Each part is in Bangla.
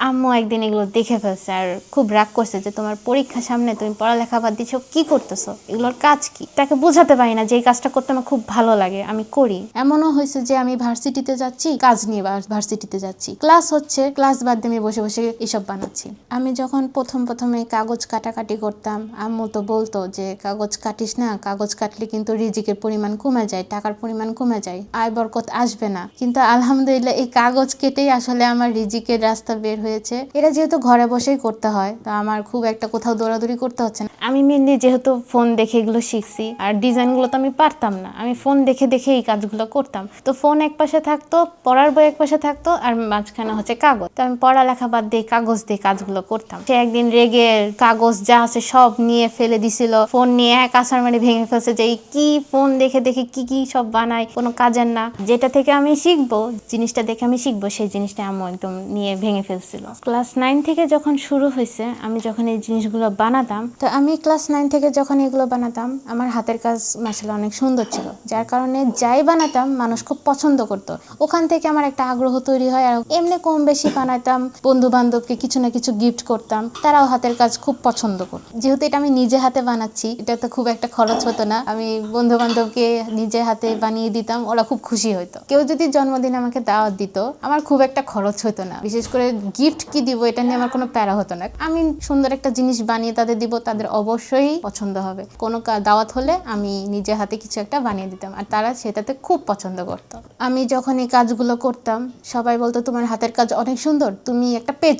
আম্মু একদিন এগুলো দেখে ফেলছে আর খুব রাগ করছে যে তোমার পরীক্ষা সামনে, তুমি পড়ালেখা বাদ দিচ্ছ, কি করতেছো, এগুলোর কাজ কি। তাকে বোঝাতে পারি না যে এই কাজটা করতে আমার খুব ভালো লাগে, আমি করি। এমনও হয়েছে যে আমি ভার্সিটিতে যাচ্ছি, কাজ নিয়ে ভার্সিটিতে যাচ্ছি, ক্লাস হচ্ছে, ক্লাস বাদ দিয়ে আমি বসে বসে এসব বানাচ্ছি। আমি যখন প্রথমে কাগজ কাটাকাটি করতাম, আম্মু তো বলতো যে কাগজ কাটিস না, কাগজ কাটলে কিন্তু রিজিকের পরিমাণ কমে যায়, টাকার পরিমাণ কমে যায়, আয় বরকত আসবে না। কিন্তু আলহামদুলিল্লাহ এই কাগজ কেটেই আসলে আমার রিজিকের রাস্তা বের হয়েছে। এটা যেহেতু ঘরে বসেই করতে হয়, তো আমার খুব একটা কোথাও দৌড়াদৌড়ি করতে হচ্ছে না। আমি মেনলি যেহেতু ফোন দেখে এগুলো শিখছি, আর ডিজাইনগুলো তো আমি পারতাম না, আমি ফোন দেখে দেখে এই কাজগুলো করতাম। তো ফোন এক পাশে থাকতো, পড়ার বই এক পাশে থাকতো, আর মাঝখানে হচ্ছে কাগজ। তো আমি পড়ালেখা বাদ দিয়ে কাগজ দিয়ে কাজগুলো করতাম। সে একদিন রেগে কাগজ যা আছে সব নিয়ে ফেলে দিছিল, ফোন নিয়ে এক আছাড় মারি ভেঙে ফেলছে যে কি ফোন দেখে দেখে কি সব বানায়, কোনো কাজের না। যেটা থেকে আমি শিখবো, জিনিসটা দেখে আমি শিখবো, সেই জিনিসটা আম্মু একদম নিয়ে ভেঙে ফেলছিল। ক্লাস 9 থেকে যখন শুরু হয়েছে, আমি যখন এই জিনিসগুলো বানাতাম, তো আমি ক্লাস 9 থেকে যখন এগুলো বানাতাম, আমার হাতের কাজ মাশাআল্লাহ অনেক সুন্দর ছিল, যার কারণে যাই বানাতাম মানুষ খুব পছন্দ করতো। ওখান থেকে আমার একটা আগ্রহ তৈরি হয়, আর এমনি কম বেশি বানাতাম, বন্ধু বান্ধবকে কিছু না কিছু গিফট করতাম, তারাও হাতের কাজ খুব পছন্দ করতো। যেহেতু এটা আমি নিজে হাতে বানাচ্ছি, এটা তো খুব একটা খরচ হতো না, আমি বন্ধু বান্ধবকে নিজে হাতে বানিয়ে দিতাম, ওরা খুব খুশি হতো। কেউ যদি জন্মদিনে আমাকে দাওয়াত দিত, আমার খুব একটা খরচ হতো না, বিশেষ করে গিফট কি দিব এটা নিয়ে আমার কোনো প্যারা হতো না। আমি সুন্দর একটা জিনিস বানিয়ে তাদের দিব, তাদের অবশ্যই পছন্দ হবে। কোনো দাওয়াত হলে আমি নিজে হাতে কিছু একটা বানিয়ে দিতাম, আর তারা সেটাতে খুব পছন্দ করতো। আমি যখন এই কাজগুলো করতাম, সবাই বলতো তোমার হাতের কাজ অনেক সুন্দর, তুমি একটা পেজ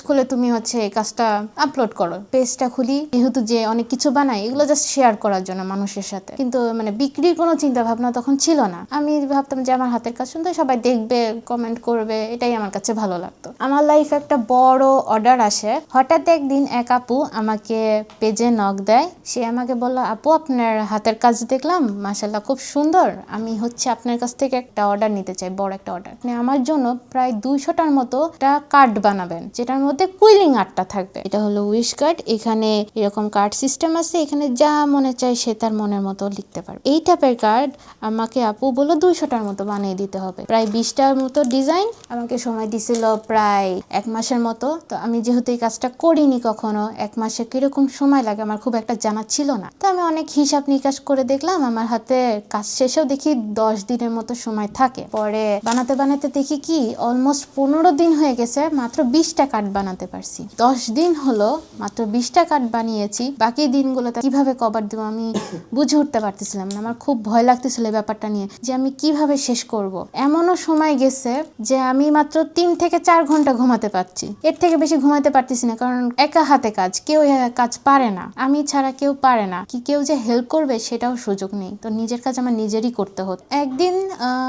খুলে তুমি হচ্ছে এই কাজটা আপলোড করো। পেজটা খুলি, যেহেতু যে অনেক কিছু বানাই, এগুলো জাস্ট শেয়ার করার জন্য মানুষের সাথে, কিন্তু মানে বিক্রির কোনো চিন্তা ভাবনা তখন ছিল না। আমি ভাবতাম যে আমার হাতের কাজ সুন্দর, সবাই দেখবে, কমেন্ট করবে, এটাই আমার কাছে ভালো লাগতো। আমার লাইফে একটা বড় অর্ডার আসে। হঠাৎ একদিন এক আপু আমাকে পেজে নক দেয়, সে আমাকে বলল, আপু আপনার হাতের কাজ দেখলাম, মাশাআল্লাহ খুব সুন্দর, আমি হচ্ছে আপনার কাছ থেকে একটা অর্ডার নিতে চাই, বড় একটা অর্ডার। মানে আমার জন্য প্রায় 200টার মতো একটা কার্ড বানাবেন, যেটার মধ্যে কুইলিং আর্টটা থাকবে। এটা হলো উইশ কার্ড, এখানে এরকম কার্ড সিস্টেম আছে, এখানে যা মনে চায় সে তার মনের মতো লিখতে পারবে। এই টাইপের কার্ড আমাকে আপু বললো 200টার মতো বানিয়ে দিতে হবে, প্রায় 20টার মতো ডিজাইন। আমাকে সময় দিছিল প্রায় 1 মাসের মতো। তো আমি যেহেতু এই কাজটা করিনি কখনো, 1 মাসে কিরকম সময় লাগে আমার খুব একটা জানা ছিল না। তো আমি অনেক হিসাব নিকাশ করে দেখলাম, আমার হাতে কাজ শেষেও দেখি 10 দিনের মতো সময় থাকে। পরে বানাতে বানাতে দেখি কি অলমোস্ট 15 দিন হয়ে গেছে, মাত্র 20টা কার্ড বানাতে পারছি। 10 দিন হলো মাত্র 20টা কার্ড বানিয়েছি, বাকি দিনগুলোতে কিভাবে কভার দেবো আমি বুঝে উঠতে পারতেছিলাম না। আমার খুব ভয় লাগতেছিল এই ব্যাপারটা নিয়ে, যে আমি কিভাবে শেষ করব। এমনও সময় গেছে যে আমি মাত্র 3 থেকে 4 ঘন্টা ঘুমাতে পারছি, এর থেকে বেশি ঘুমাতে পারতেছি না, কারণ একা হাতে কাজ, কেউ কাজ পারে না, আমি ছাড়া কেউ পারে না, কি কেউ যে হেল্প করবে সেটাও সুযোগ নেই। তো নিজের কাজ আমার নিজেরই করতে হতো। একদিন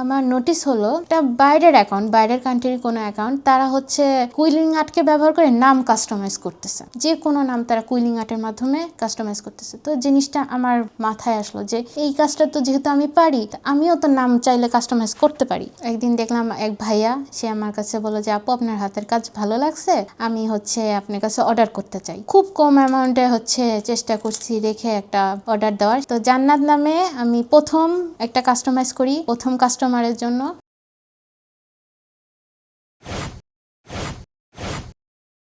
আমার নোটিস হলো, একটা বাইরের অ্যাকাউন্ট, বাইরের কান্ট্রির কোনো অ্যাকাউন্ট, তারা হচ্ছে কুইলিং আর্টকে ব্যবহার করে নাম কাস্টমাইজ করতেছে, যে কোনো নাম তারা কুইলিং আর্টের মাধ্যমে কাস্টমাইজ করতেছে। তো জিনিসটা আমার মাথায় আসলো যে এই কাজটা তো যেহেতু আমি পারি, আমিও তো নাম চাইলে কাস্টমাইজ করতে পারি। একদিন দেখলাম এক ভাইয়া, সে আমার কাছে বলল যে আপু আপনার হাতের কাজ ভালো লাগছে, আমি হচ্ছে আপনার কাছে অর্ডার করতে চাই। খুব কম অ্যামাউন্টে হচ্ছে চেষ্টা করছি রেখে একটা অর্ডার দেওয়ার। তো জান্নাত নামে আমি প্রথম একটা কাস্টমাইজ করি, প্রথম কাস্টমারের জন্য।